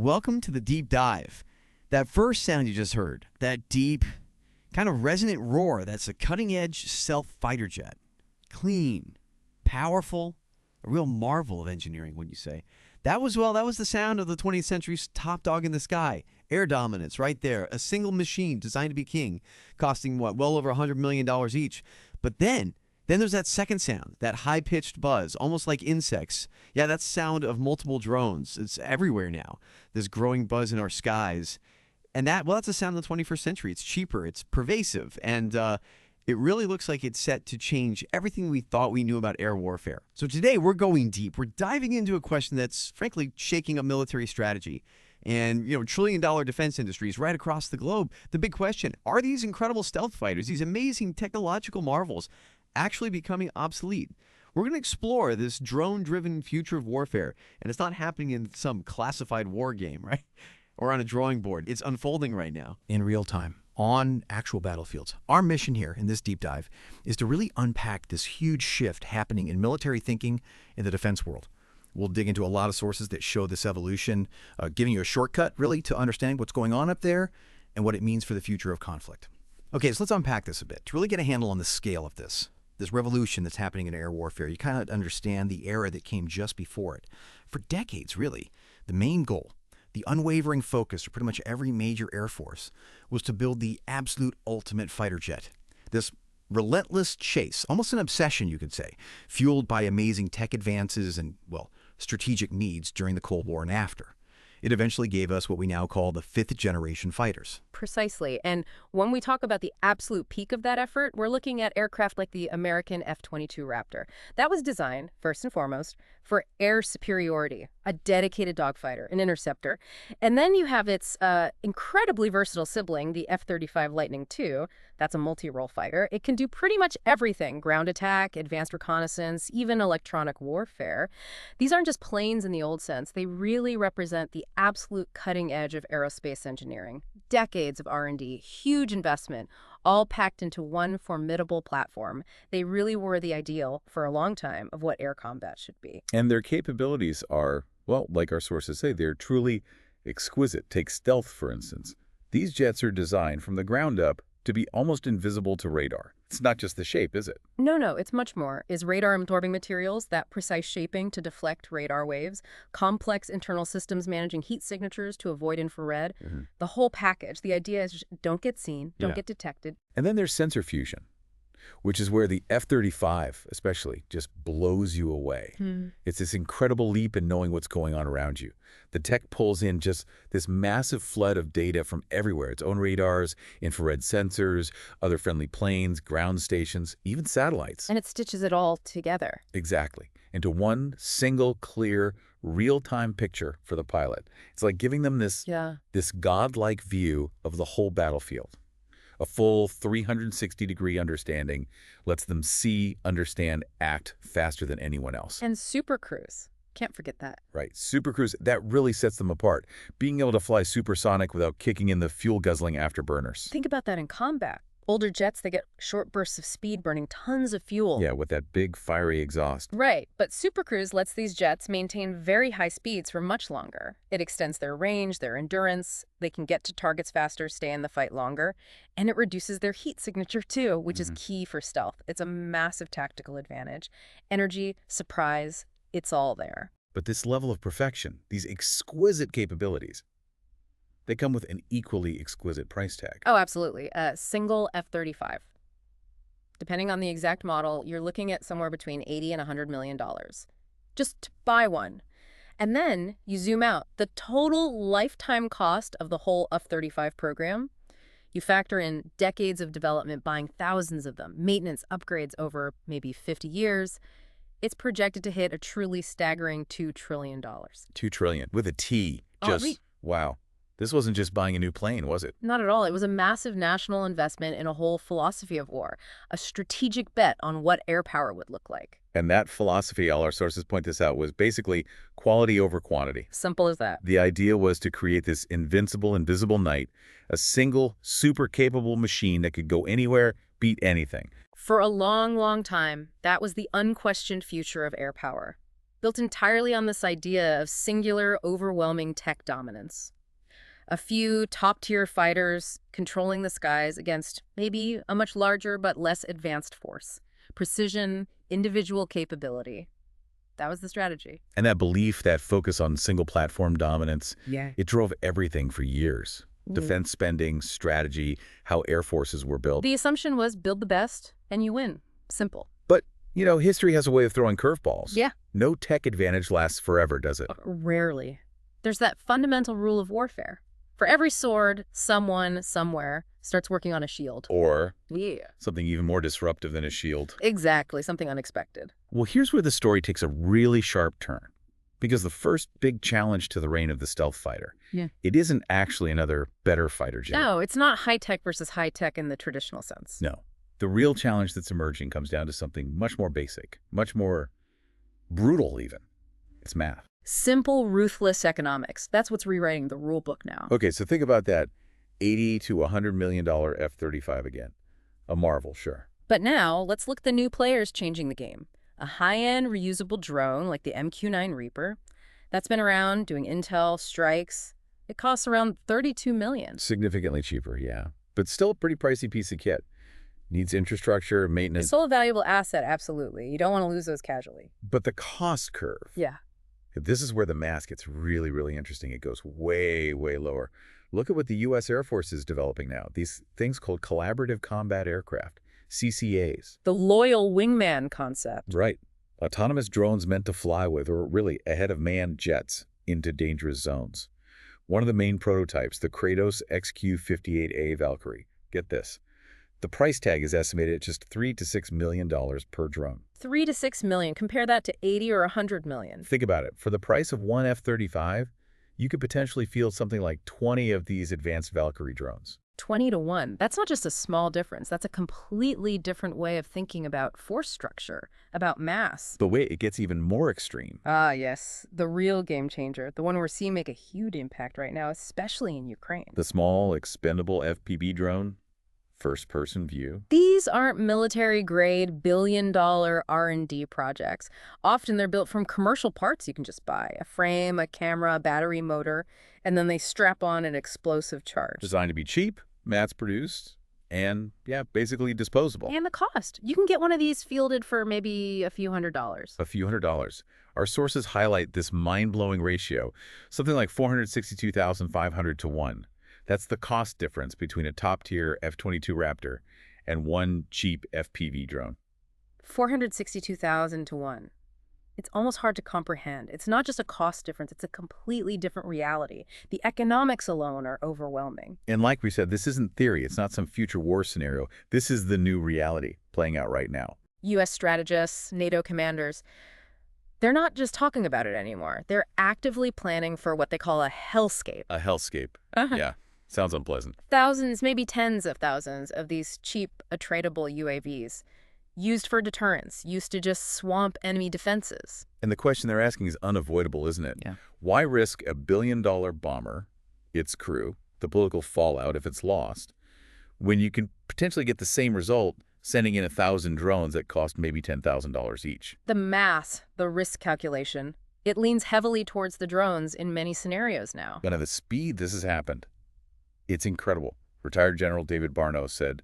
Welcome to the deep dive. That first sound you just heard, that deep, kind of resonant roar, that's a cutting-edge stealth fighter jet. Clean, powerful, a real marvel of engineering, wouldn't you say? That was the sound of the 20th century's top dog in the sky. Air dominance, right there. A single machine designed to be king, costing, well over $100 million each. But then there's that second sound, that high-pitched buzz, almost like insects. Yeah, that's the sound of multiple drones. It's everywhere now. This growing buzz in our skies. And that's the sound of the 21st century. It's cheaper, it's pervasive, and it really looks like it's set to change everything we thought we knew about air warfare. So today we're going deep. We're diving into a question that's frankly shaking up military strategy and, trillion-dollar defense industries right across the globe. The big question, are these incredible stealth fighters, these amazing technological marvels, actually becoming obsolete? We're going to explore this drone-driven future of warfare, and it's not happening in some classified war game, right? Or on a drawing board. It's unfolding right now. In real time, on actual battlefields. Our mission here in this deep dive is to really unpack this huge shift happening in military thinking in the defense world. We'll dig into a lot of sources that show this evolution, giving you a shortcut, really, to understanding what's going on up there and what it means for the future of conflict. Okay, so let's unpack this a bit. To really get a handle on the scale of this revolution that's happening in air warfare, you kind of understand the era that came just before it. For decades, really, the main goal, the unwavering focus of pretty much every major air force, was to build the absolute ultimate fighter jet. This relentless chase, almost an obsession, you could say, fueled by amazing tech advances and, strategic needs during the Cold War and after. It eventually gave us what we now call the fifth-generation fighters. Precisely. And when we talk about the absolute peak of that effort, we're looking at aircraft like the American F-22 Raptor. That was designed, first and foremost, for air superiority, a dedicated dogfighter, an interceptor. And then you have its incredibly versatile sibling, the F-35 Lightning II. That's a multi-role fighter. It can do pretty much everything: ground attack, advanced reconnaissance, even electronic warfare. These aren't just planes in the old sense. They really represent the absolute cutting edge of aerospace engineering. Decades of R&D, huge investment, all packed into one formidable platform. They really were the ideal, for a long time, of what air combat should be. And their capabilities are, like our sources say, they're truly exquisite. Take stealth, for instance. These jets are designed from the ground up to be almost invisible to radar. It's not just the shape, is it? No, it's much more. Is radar-absorbing materials, that precise shaping to deflect radar waves, complex internal systems managing heat signatures to avoid infrared, the whole package. The idea is just don't get seen, don't get detected. And then there's sensor fusion, which is where the F-35 especially just blows you away. It's this incredible leap in knowing what's going on around you. The tech pulls in just this massive flood of data from everywhere: its own radars, infrared sensors, other friendly planes, ground stations, even satellites. And it stitches it all together. Exactly. Into one single, clear, real-time picture for the pilot. It's like giving them this godlike view of the whole battlefield. A full 360-degree understanding lets them see, understand, act faster than anyone else. And supercruise. Can't forget that. Right. Supercruise, that really sets them apart. Being able to fly supersonic without kicking in the fuel-guzzling afterburners. Think about that in combat. Older jets, they get short bursts of speed burning tons of fuel. Yeah, with that big, fiery exhaust. Right, but supercruise lets these jets maintain very high speeds for much longer. It extends their range, their endurance. They can get to targets faster, stay in the fight longer. And it reduces their heat signature too, which is key for stealth. It's a massive tactical advantage. Energy, surprise, it's all there. But this level of perfection, these exquisite capabilities, they come with an equally exquisite price tag. Oh, absolutely. A single F-35. Depending on the exact model, you're looking at somewhere between $80 and $100 million. Just to buy one. And then you zoom out. The total lifetime cost of the whole F-35 program, you factor in decades of development, buying thousands of them, maintenance, upgrades over maybe 50 years. It's projected to hit a truly staggering $2 trillion. $2 trillion, with a T. Wow. This wasn't just buying a new plane, was it? Not at all. It was a massive national investment in a whole philosophy of war, a strategic bet on what air power would look like. And that philosophy, all our sources point this out, was basically quality over quantity. Simple as that. The idea was to create this invincible, invisible knight, a single, super capable machine that could go anywhere, beat anything. For a long, long time, that was the unquestioned future of air power. built entirely on this idea of singular, overwhelming tech dominance. A few top-tier fighters controlling the skies against maybe a much larger but less advanced force. Precision, individual capability. That was the strategy. And that belief, that focus on single platform dominance, it drove everything for years. Defense spending, strategy, how air forces were built. The assumption was build the best and you win. Simple. But, history has a way of throwing curveballs. Yeah. No tech advantage lasts forever, does it? Rarely. There's that fundamental rule of warfare. For every sword, someone, somewhere, starts working on a shield. Or Yeah. something even more disruptive than a shield. Exactly, something unexpected. Well, here's where the story takes a really sharp turn. Because the first big challenge to the reign of the stealth fighter, it isn't actually another better fighter jet. No, it's not high-tech versus high-tech in the traditional sense. No. The real challenge that's emerging comes down to something much more basic, much more brutal even. It's math. Simple, ruthless economics. That's what's rewriting the rule book now. Okay, so think about that $80 to $100 million F-35 again. A marvel, sure. But now, let's look at the new players changing the game. A high-end reusable drone like the MQ-9 Reaper. That's been around doing intel, strikes. It costs around $32 million. Significantly cheaper, yeah. But still a pretty pricey piece of kit. Needs infrastructure, maintenance. It's still a valuable asset, absolutely. You don't want to lose those casually. But the cost curve. Yeah. This is where the math gets really, really interesting. It goes way, way lower. Look at what the U.S. Air Force is developing now. These things called collaborative combat aircraft, CCAs. The loyal wingman concept. Right. Autonomous drones meant to fly with, or really ahead of manned jets, into dangerous zones. One of the main prototypes, the Kratos XQ-58A Valkyrie. Get this. The price tag is estimated at just $3 to $6 million per drone. 3 to 6 million. Compare that to 80 or 100 million. Think about it. For the price of one F-35, you could potentially field something like 20 of these advanced Valkyrie drones. 20 to 1. That's not just a small difference. That's a completely different way of thinking about force structure, about mass. But wait, it gets even more extreme. Ah, yes. The real game changer. The one we're seeing make a huge impact right now, especially in Ukraine. The small, expendable FPV drone, first-person view. These aren't military-grade, billion-dollar R&D projects. Often they're built from commercial parts you can just buy. A frame, a camera, a battery motor, and then they strap on an explosive charge. Designed to be cheap, mass-produced, and, basically disposable. And the cost. You can get one of these fielded for maybe a few $100s. A few $100s. Our sources highlight this mind-blowing ratio, something like 462,500 to 1. That's the cost difference between a top-tier F-22 Raptor and one cheap FPV drone. 462,000 to 1. It's almost hard to comprehend. It's not just a cost difference, it's a completely different reality. The economics alone are overwhelming. And like we said, this isn't theory. It's not some future war scenario. This is the new reality playing out right now. U.S. strategists, NATO commanders, they're not just talking about it anymore. They're actively planning for what they call a hellscape. A hellscape. Yeah. Sounds unpleasant. Thousands, maybe tens of thousands of these cheap, attritable UAVs, used for deterrence, used to just swamp enemy defenses. And the question they're asking is unavoidable, isn't it? Yeah. Why risk a billion-dollar bomber, its crew, the political fallout if it's lost, when you can potentially get the same result sending in 1,000 drones that cost maybe $10,000 each? The math, the risk calculation, it leans heavily towards the drones in many scenarios now. But at the speed this has happened, it's incredible. Retired General David Barno said,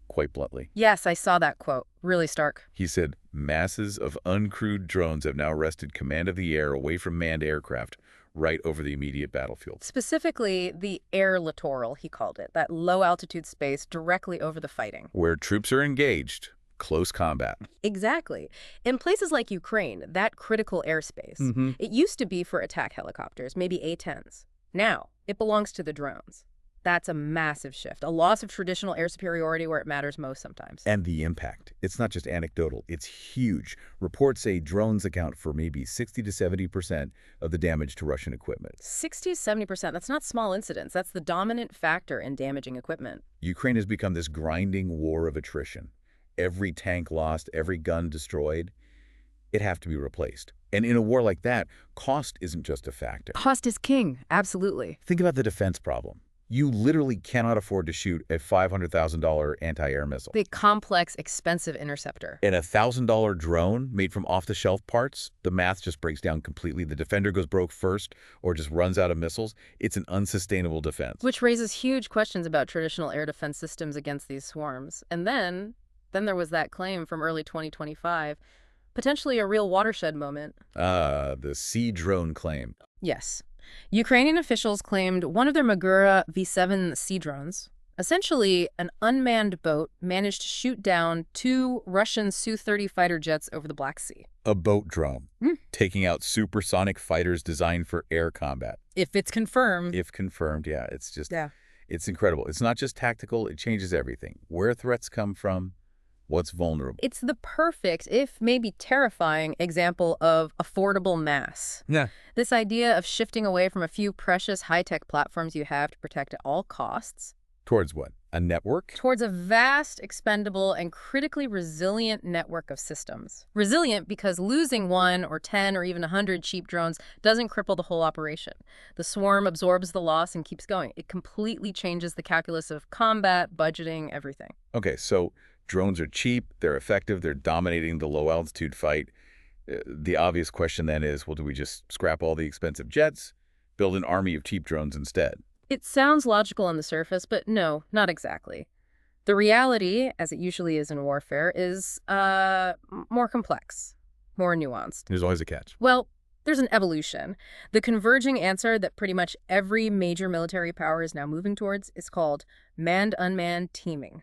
quite bluntly. Yes, I saw that quote. Really stark. He said, masses of uncrewed drones have now wrested command of the air away from manned aircraft right over the immediate battlefield. Specifically, the air littoral, he called it, that low-altitude space directly over the fighting. Where troops are engaged, close combat. Exactly. In places like Ukraine, that critical airspace, it used to be for attack helicopters, maybe A-10s. Now, it belongs to the drones. That's a massive shift, a loss of traditional air superiority where it matters most sometimes. And the impact. It's not just anecdotal, it's huge. Reports say drones account for maybe 60 to 70% of the damage to Russian equipment. 60 to 70%, that's not small incidents. That's the dominant factor in damaging equipment. Ukraine has become this grinding war of attrition. Every tank lost, every gun destroyed, it'd have to be replaced. And in a war like that, cost isn't just a factor. Cost is king, absolutely. Think about the defense problem. You literally cannot afford to shoot a $500,000 anti-air missile. The complex, expensive interceptor. And a $1,000 drone made from off-the-shelf parts, the math just breaks down completely. The defender goes broke first or just runs out of missiles. It's an unsustainable defense. Which raises huge questions about traditional air defense systems against these swarms. And then there was that claim from early 2025, potentially a real watershed moment. The sea drone claim. Yes. Ukrainian officials claimed one of their Magura V-7 sea drones, essentially an unmanned boat, managed to shoot down 2 Russian Su-30 fighter jets over the Black Sea. A boat drone, taking out supersonic fighters designed for air combat. If it's confirmed. If confirmed, yeah. It's just, Yeah. It's incredible. It's not just tactical, it changes everything. Where threats come from, what's vulnerable. It's the perfect, if maybe terrifying, example of affordable mass. Yeah. This idea of shifting away from a few precious high-tech platforms you have to protect at all costs. Towards what? A network? Towards a vast, expendable, and critically resilient network of systems. Resilient because losing 1 or 10 or even 100 cheap drones doesn't cripple the whole operation. The swarm absorbs the loss and keeps going. It completely changes the calculus of combat, budgeting, everything. Okay, so drones are cheap, they're effective, they're dominating the low-altitude fight. The obvious question then is, well, do we just scrap all the expensive jets, build an army of cheap drones instead? It sounds logical on the surface, but no, not exactly. The reality, as it usually is in warfare, is more complex, more nuanced. There's always a catch. Well, there's an evolution. The converging answer that pretty much every major military power is now moving towards is called Manned-Unmanned Teaming.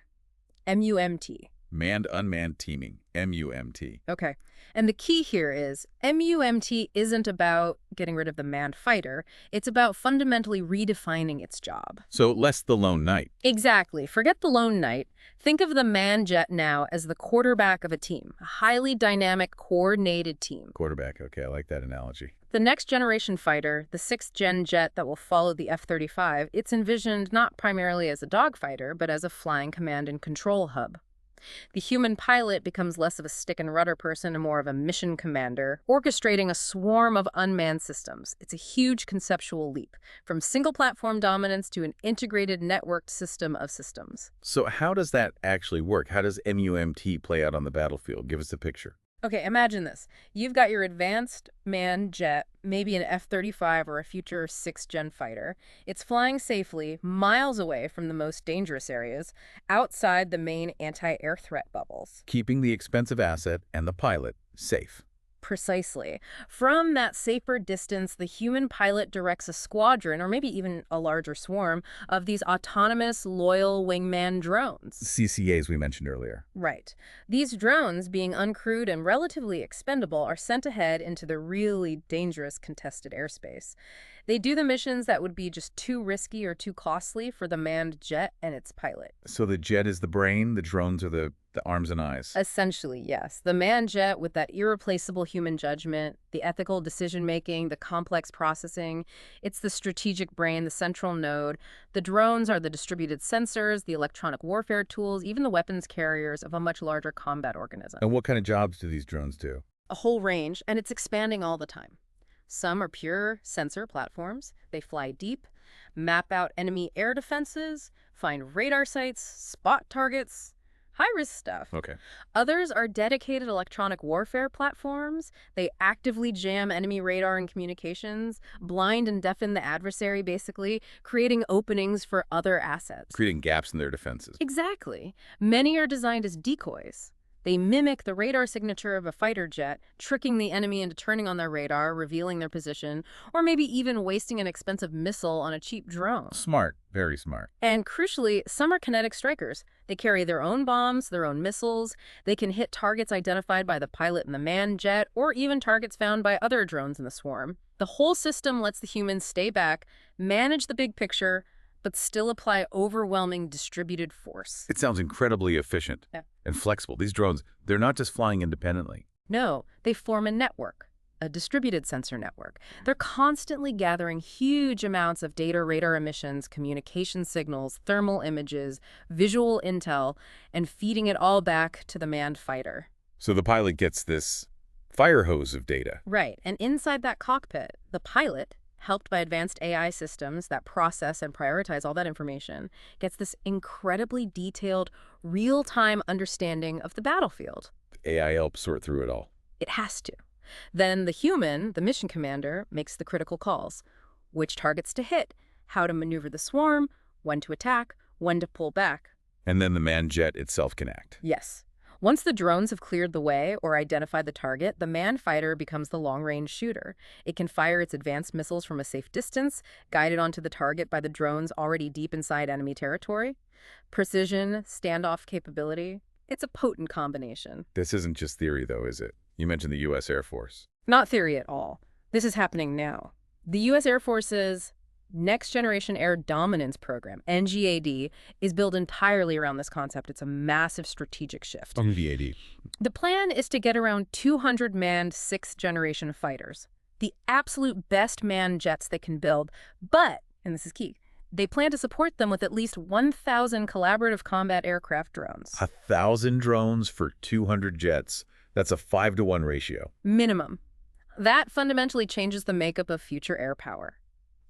MUMT. Manned-Unmanned Teaming. MUMT. Okay. And the key here is MUMT isn't about getting rid of the manned fighter. It's about fundamentally redefining its job. So less the lone knight. Exactly. Forget the lone knight. Think of the manned jet now as the quarterback of a team, a highly dynamic, coordinated team. Quarterback. Okay, I like that analogy. The next generation fighter, the 6th-gen jet that will follow the F-35, it's envisioned not primarily as a dogfighter, but as a flying command and control hub. The human pilot becomes less of a stick and rudder person and more of a mission commander, orchestrating a swarm of unmanned systems. It's a huge conceptual leap, from single-platform dominance to an integrated networked system of systems. So how does that actually work? How does MUMT play out on the battlefield? Give us a picture. Okay, imagine this. You've got your advanced manned jet, maybe an F-35 or a future 6th-gen fighter. It's flying safely, miles away from the most dangerous areas, outside the main anti-air threat bubbles. Keeping the expensive asset and the pilot safe. Precisely. From that safer distance, the human pilot directs a squadron, or maybe even a larger swarm, of these autonomous, loyal wingman drones. CCAs we mentioned earlier. Right. These drones, being uncrewed and relatively expendable, are sent ahead into the really dangerous contested airspace. They do the missions that would be just too risky or too costly for the manned jet and its pilot. So the jet is the brain, the drones are the arms and eyes. Essentially, yes. The manned jet with that irreplaceable human judgment, the ethical decision-making, the complex processing. It's the strategic brain, the central node. The drones are the distributed sensors, the electronic warfare tools, even the weapons carriers of a much larger combat organism. And what kind of jobs do these drones do? A whole range, and it's expanding all the time. Some are pure sensor platforms. They fly deep, map out enemy air defenses, find radar sites, spot targets. High-risk stuff. Okay. Others are dedicated electronic warfare platforms. They actively jam enemy radar and communications, blind and deafen the adversary, basically, creating openings for other assets. Creating gaps in their defenses. Exactly. Many are designed as decoys. They mimic the radar signature of a fighter jet, tricking the enemy into turning on their radar, revealing their position, or maybe even wasting an expensive missile on a cheap drone. Smart. Very smart. And crucially, some are kinetic strikers. They carry their own bombs, their own missiles. They can hit targets identified by the pilot in the manned jet, or even targets found by other drones in the swarm. The whole system lets the humans stay back, manage the big picture, but still apply overwhelming distributed force. It sounds incredibly efficient and flexible. These drones, they're not just flying independently. No, they form a network, a distributed sensor network. They're constantly gathering huge amounts of data, radar emissions, communication signals, thermal images, visual intel, and feeding it all back to the manned fighter. So the pilot gets this fire hose of data. Right, and inside that cockpit, the pilot helped by advanced AI systems that process and prioritize all that information, gets this incredibly detailed, real-time understanding of the battlefield. AI helps sort through it all. It has to. Then the human, the mission commander, makes the critical calls. Which targets to hit, how to maneuver the swarm, when to attack, when to pull back. And then the manned jet itself can act. Yes. Once the drones have cleared the way or identified the target, the manned fighter becomes the long-range shooter. It can fire its advanced missiles from a safe distance, guided onto the target by the drones already deep inside enemy territory. Precision, standoff capability, it's a potent combination. This isn't just theory, though, is it? You mentioned the U.S. Air Force. Not theory at all. This is happening now. The U.S. Air Force's Next Generation Air Dominance Program, NGAD, is built entirely around this concept. It's a massive strategic shift. NGAD. The plan is to get around 200 manned sixth-generation fighters, the absolute best manned jets they can build, but, and this is key, they plan to support them with at least 1,000 collaborative combat aircraft drones. 1,000 drones for 200 jets. That's a 5-to-1 ratio. Minimum. That fundamentally changes the makeup of future air power.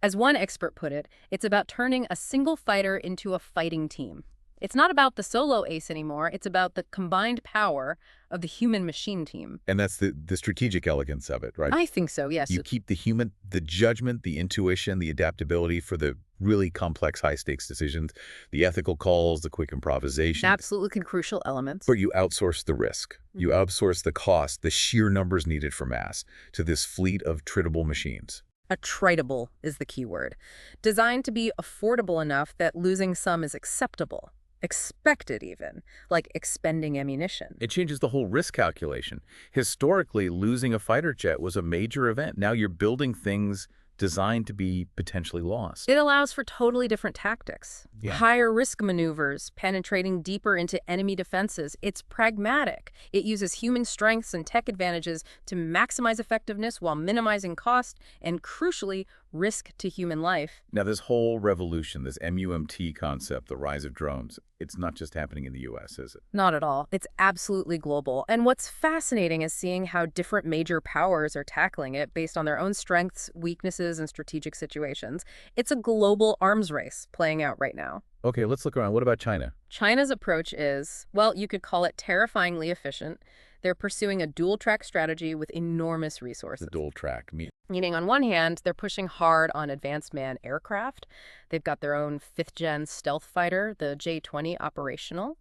As one expert put it, it's about turning a single fighter into a fighting team. It's not about the solo ace anymore, it's about the combined power of the human-machine team. And that's the strategic elegance of it, right? I think so, yes. You keep the human, the judgment, the intuition, the adaptability for the really complex high-stakes decisions, the ethical calls, the quick improvisation. Absolutely crucial elements. But you outsource the risk. You outsource the cost, the sheer numbers needed for mass, to this fleet of tradable machines. Attritable is the key word. Designed to be affordable enough that losing some is acceptable. Expected even, like expending ammunition. It changes the whole risk calculation. Historically, losing a fighter jet was a major event. Now you're building things designed to be potentially lost. It allows for totally different tactics. Yeah. Higher risk maneuvers, penetrating deeper into enemy defenses. It's pragmatic. It uses human strengths and tech advantages to maximize effectiveness while minimizing cost and, crucially, risk to human life. Now this whole revolution, this MUMT concept, the rise of drones, it's not just happening in the U.S., is it? Not at all. It's absolutely global. And what's fascinating is seeing how different major powers are tackling it based on their own strengths, weaknesses, and strategic situations. It's a global arms race playing out right now. Okay, let's look around. What about China? China's approach is, well, you could call it terrifyingly efficient. They're pursuing a dual-track strategy with enormous resources. The dual track. Meaning, on one hand, they're pushing hard on advanced manned aircraft. They've got their own fifth-gen stealth fighter, the J-20, operational.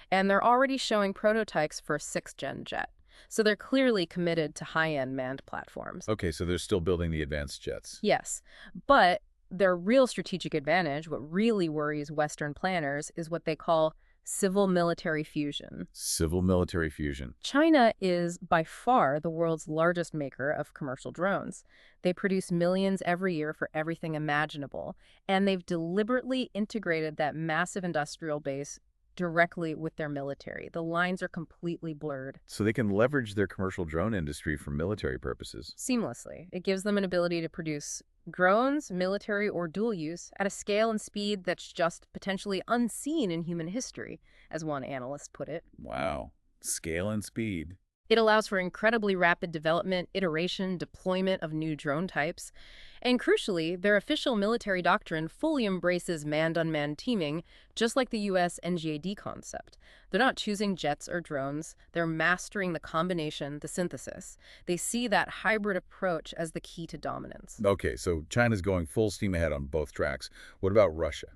And they're already showing prototypes for a sixth-gen jet. So they're clearly committed to high-end manned platforms. Okay, so they're still building the advanced jets. Yes, but their real strategic advantage, what really worries Western planners, is what they call civil-military fusion. Civil-military fusion. China is by far the world's largest maker of commercial drones. They produce millions every year for everything imaginable, and they've deliberately integrated that massive industrial base directly with their military. The lines are completely blurred. So they can leverage their commercial drone industry for military purposes. Seamlessly. It gives them an ability to produce drones, military or dual use, at a scale and speed that's just potentially unseen in human history, as one analyst put it. Wow. Scale and speed. It allows for incredibly rapid development, iteration, deployment of new drone types. And crucially, their official military doctrine fully embraces manned-unmanned teaming, just like the U.S. NGAD concept. They're not choosing jets or drones. They're mastering the combination, the synthesis. They see that hybrid approach as the key to dominance. Okay, so China's going full steam ahead on both tracks. What about Russia?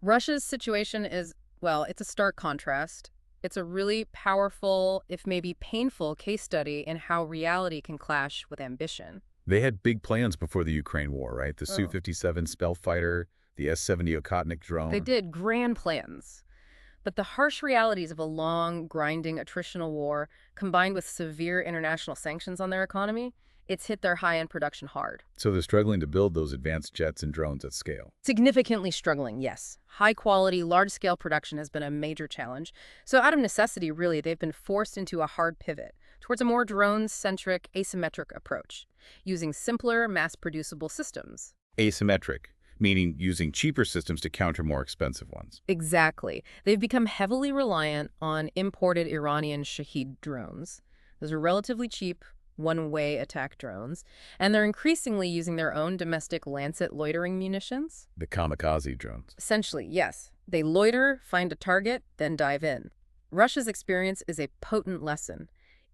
Russia's situation is, well, it's a stark contrast. It's a really powerful, if maybe painful, case study in how reality can clash with ambition. They had big plans before the Ukraine war, right? The Su-57 stealth fighter, the S-70 Okhotnik drone. They did grand plans. But the harsh realities of a long, grinding, attritional war, combined with severe international sanctions on their economy, it's hit their high-end production hard. So they're struggling to build those advanced jets and drones at scale. Significantly struggling, yes. High-quality, large-scale production has been a major challenge. So out of necessity, really, they've been forced into a hard pivot towards a more drone-centric, asymmetric approach, using simpler, mass-producible systems. Asymmetric, meaning using cheaper systems to counter more expensive ones. Exactly. They've become heavily reliant on imported Iranian Shahed drones. Those are relatively cheap, one-way attack drones, and they're increasingly using their own domestic Lancet loitering munitions. The kamikaze drones. Essentially, yes. They loiter, find a target, then dive in. Russia's experience is a potent lesson.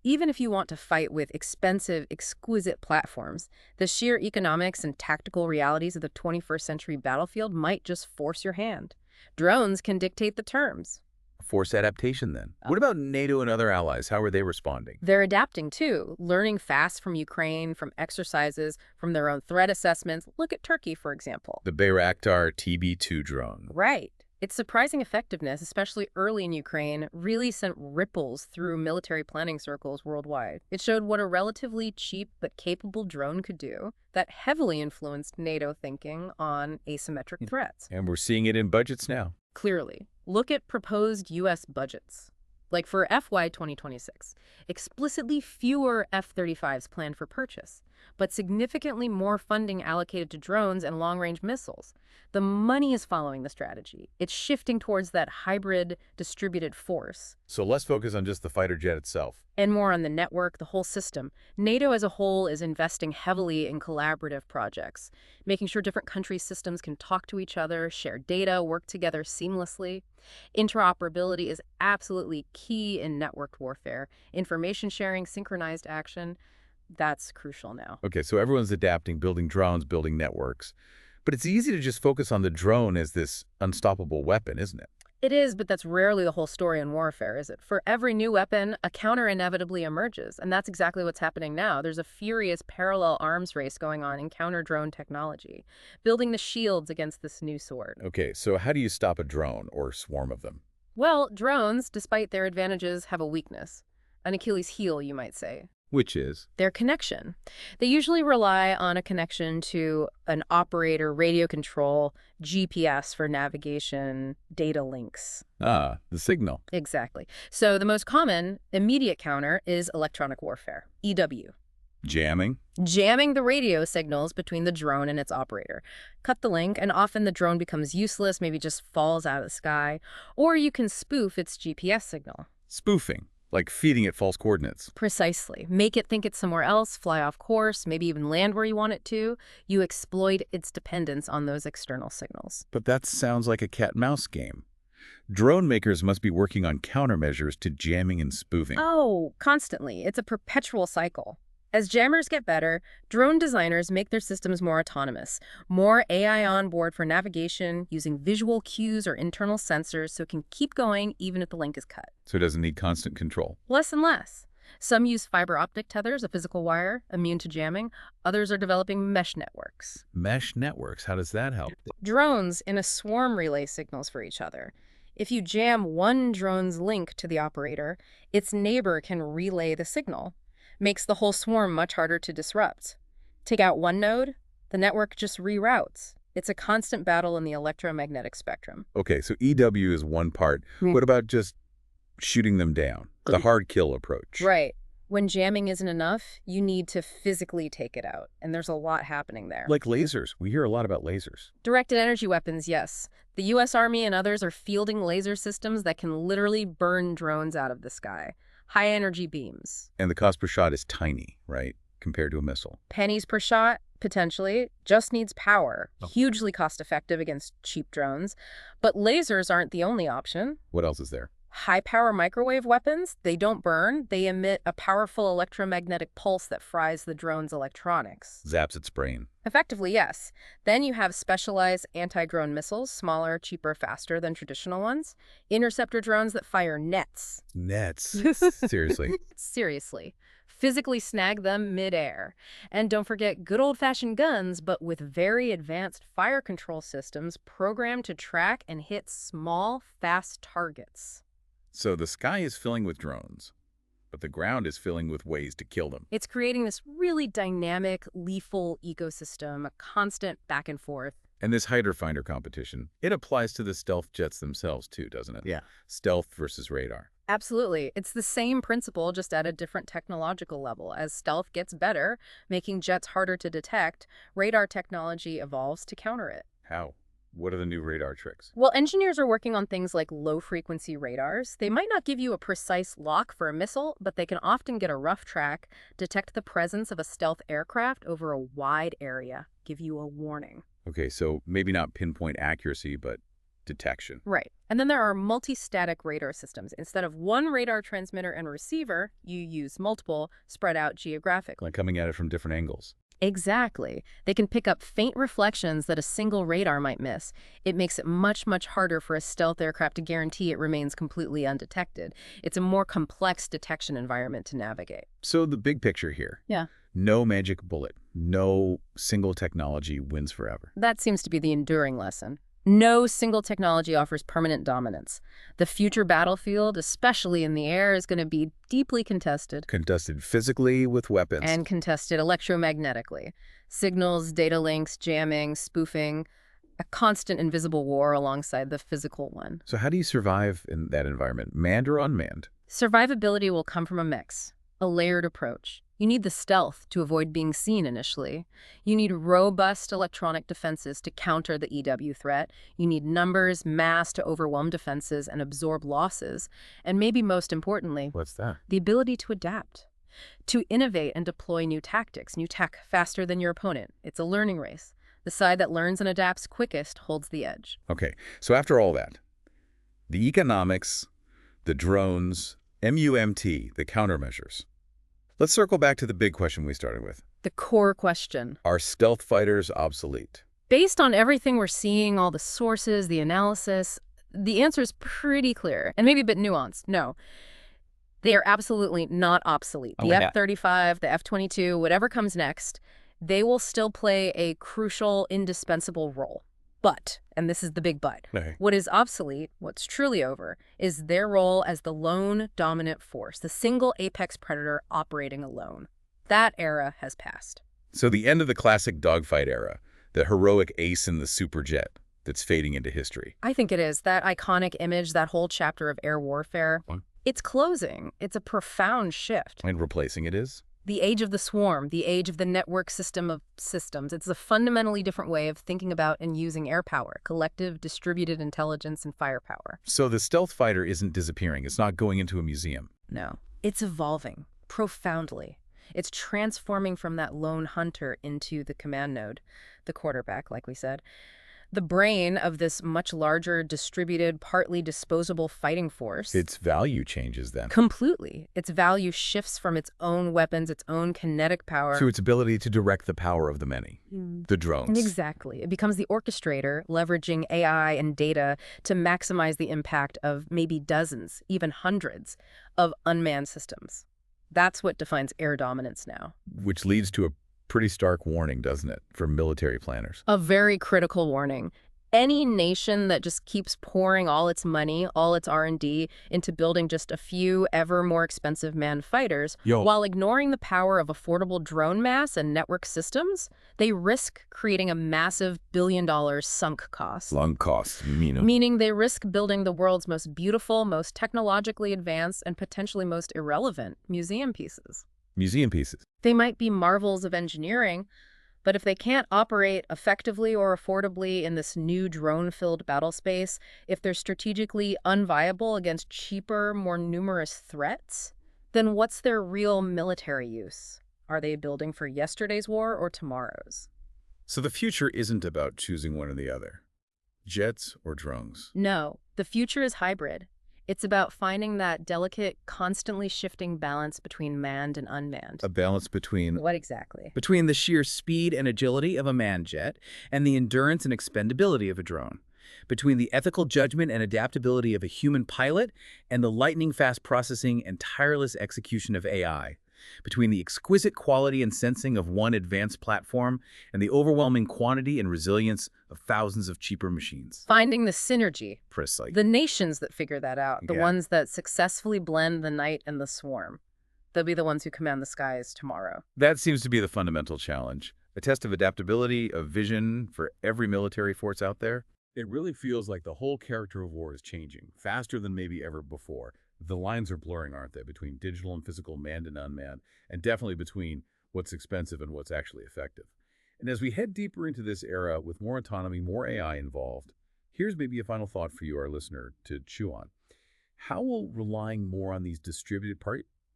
Even if you want to fight with expensive, exquisite platforms, the sheer economics and tactical realities of the 21st century battlefield might just force your hand. Drones can dictate the terms. Force adaptation, then. What about NATO and other allies? How are they responding? They're adapting, too, learning fast from Ukraine, from exercises, from their own threat assessments. Look at Turkey, for example. The Bayraktar TB2 drone. Right. Its surprising effectiveness, especially early in Ukraine, really sent ripples through military planning circles worldwide. It showed what a relatively cheap but capable drone could do that heavily influenced NATO thinking on asymmetric threats. And we're seeing it in budgets now. Clearly. Look at proposed U.S. budgets. Like for FY 2026, explicitly fewer F-35s planned for purchase, but significantly more funding allocated to drones and long-range missiles. The money is following the strategy. It's shifting towards that hybrid distributed force. So less focus on just the fighter jet itself. And more on the network, the whole system. NATO as a whole is investing heavily in collaborative projects, making sure different countries' systems can talk to each other, share data, work together seamlessly. Interoperability is absolutely key in networked warfare. Information sharing, synchronized action, that's crucial now. Okay, so everyone's adapting, building drones, building networks. But it's easy to just focus on the drone as this unstoppable weapon, isn't it? It is, but that's rarely the whole story in warfare, is it? For every new weapon, a counter inevitably emerges, and that's exactly what's happening now. There's a furious parallel arms race going on in counter-drone technology, building the shields against this new sword. Okay, so how do you stop a drone or swarm of them? Well, drones, despite their advantages, have a weakness. An Achilles heel, you might say. Which is? Their connection. They usually rely on a connection to an operator, radio control, GPS for navigation, data links. Ah, the signal. Exactly. So the most common immediate counter is electronic warfare, EW. Jamming? Jamming the radio signals between the drone and its operator. Cut the link, and often the drone becomes useless, maybe just falls out of the sky. Or you can spoof its GPS signal. Spoofing. Like feeding it false coordinates. Precisely. Make it think it's somewhere else, fly off course, maybe even land where you want it to. You exploit its dependence on those external signals. But that sounds like a cat-mouse game. Drone makers must be working on countermeasures to jamming and spoofing. Oh, constantly. It's a perpetual cycle. As jammers get better, drone designers make their systems more autonomous, more AI on board for navigation, using visual cues or internal sensors so it can keep going even if the link is cut. So it doesn't need constant control. Less and less. Some use fiber optic tethers, a physical wire, immune to jamming. Others are developing mesh networks. Mesh networks, how does that help? Drones in a swarm relay signals for each other. If you jam one drone's link to the operator, its neighbor can relay the signal. Makes the whole swarm much harder to disrupt. Take out one node, the network just reroutes. It's a constant battle in the electromagnetic spectrum. Okay, so EW is one part. What about just shooting them down? The hard kill approach. Right. When jamming isn't enough, you need to physically take it out. And there's a lot happening there. Like lasers. We hear a lot about lasers. Directed energy weapons, yes. The U.S. Army and others are fielding laser systems that can literally burn drones out of the sky. High-energy beams. And the cost per shot is tiny, right, compared to a missile? Pennies per shot, potentially. Just needs power. Hugely cost-effective against cheap drones. But lasers aren't the only option. What else is there? High-power microwave weapons, they don't burn. They emit a powerful electromagnetic pulse that fries the drone's electronics. Zaps its brain. Effectively, yes. Then you have specialized anti-drone missiles, smaller, cheaper, faster than traditional ones. Interceptor drones that fire nets. Nets. Seriously. Seriously. Physically snag them mid-air. And don't forget good old-fashioned guns, but with very advanced fire control systems programmed to track and hit small, fast targets. So the sky is filling with drones, but the ground is filling with ways to kill them. It's creating this really dynamic, lethal ecosystem, a constant back and forth. And this hider finder competition, it applies to the stealth jets themselves too, doesn't it? Yeah. Stealth versus radar. Absolutely. It's the same principle, just at a different technological level. As stealth gets better, making jets harder to detect, radar technology evolves to counter it. How? What are the new radar tricks? Well, engineers are working on things like low-frequency radars. They might not give you a precise lock for a missile, but they can often get a rough track, detect the presence of a stealth aircraft over a wide area, give you a warning. Okay, so maybe not pinpoint accuracy, but detection. Right. And then there are multi-static radar systems. Instead of one radar transmitter and receiver, you use multiple, spread out geographically. Like coming at it from different angles. Exactly. They can pick up faint reflections that a single radar might miss. It makes it much, much harder for a stealth aircraft to guarantee it remains completely undetected. It's a more complex detection environment to navigate. So the big picture here. Yeah. No magic bullet. No single technology wins forever. That seems to be the enduring lesson. No single technology offers permanent dominance. The future battlefield, especially in the air, is going to be deeply contested. Contested physically with weapons. And contested electromagnetically. Signals, data links, jamming, spoofing, a constant invisible war alongside the physical one. So how do you survive in that environment, manned or unmanned? Survivability will come from a mix, a layered approach. You need the stealth to avoid being seen initially. You need robust electronic defenses to counter the EW threat. You need numbers, mass to overwhelm defenses and absorb losses. And maybe most importantly, What's that? the ability to adapt, to innovate and deploy new tactics, new tech faster than your opponent. It's a learning race. The side that learns and adapts quickest holds the edge. Okay, so after all that, the economics, the drones, MUMT, the countermeasures. Let's circle back to the big question we started with. The core question. Are stealth fighters obsolete? Based on everything we're seeing, all the sources, the analysis, the answer is pretty clear and maybe a bit nuanced. No, they are absolutely not obsolete. The F-35, the F-22, whatever comes next, they will still play a crucial, indispensable role. But, and this is the big but, what is obsolete, what's truly over, is their role as the lone dominant force, the single apex predator operating alone. That era has passed. So the end of the classic dogfight era, the heroic ace in the superjet that's fading into history. I think it is. That iconic image, that whole chapter of air warfare, it's closing. It's a profound shift. And replacing it is? The age of the swarm, the age of the network system of systems. It's a fundamentally different way of thinking about and using air power, collective, distributed intelligence, and firepower. So the stealth fighter isn't disappearing. It's not going into a museum. No. It's evolving profoundly. It's transforming from that lone hunter into the command node, the quarterback, like we said. The brain of this much larger, distributed, partly disposable fighting force. Its value changes then. Completely. Its value shifts from its own weapons, its own kinetic power. To its ability to direct the power of the many, the drones. Exactly. It becomes the orchestrator, leveraging AI and data to maximize the impact of maybe dozens, even hundreds, of unmanned systems. That's what defines air dominance now. Which leads to a pretty stark warning, doesn't it, for military planners? A very critical warning. Any nation that just keeps pouring all its money, all its R&D into building just a few ever more expensive manned fighters, while ignoring the power of affordable drone mass and network systems, they risk creating a massive billion-dollar sunk cost. Sunk cost, Meaning they risk building the world's most beautiful, most technologically advanced, and potentially most irrelevant museum pieces. Museum pieces. They might be marvels of engineering, but if they can't operate effectively or affordably in this new drone-filled battle space, if they're strategically unviable against cheaper, more numerous threats, then what's their real military use? Are they building for yesterday's war or tomorrow's? So the future isn't about choosing one or the other. Jets or drones. No, the future is hybrid. It's about finding that delicate, constantly shifting balance between manned and unmanned. A balance between... What exactly? Between the sheer speed and agility of a manned jet and the endurance and expendability of a drone. Between the ethical judgment and adaptability of a human pilot and the lightning-fast processing and tireless execution of AI. Between the exquisite quality and sensing of one advanced platform and the overwhelming quantity and resilience of thousands of cheaper machines. Finding the synergy. Precisely. The nations that figure that out, the ones that successfully blend the night and the swarm. They'll be the ones who command the skies tomorrow. That seems to be the fundamental challenge. A test of adaptability, of vision for every military force out there. It really feels like the whole character of war is changing, faster than maybe ever before. The lines are blurring, aren't they, between digital and physical, manned and unmanned, and definitely between what's expensive and what's actually effective. And as we head deeper into this era with more autonomy, more AI involved, here's maybe a final thought for you, our listener, to chew on. How will relying more on these distributed,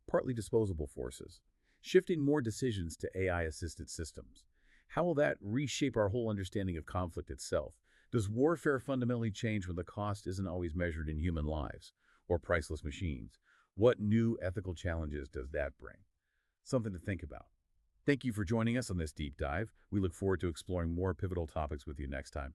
partly disposable forces, shifting more decisions to AI-assisted systems, how will that reshape our whole understanding of conflict itself? Does warfare fundamentally change when the cost isn't always measured in human lives or priceless machines? What new ethical challenges does that bring? Something to think about. Thank you for joining us on this deep dive. We look forward to exploring more pivotal topics with you next time.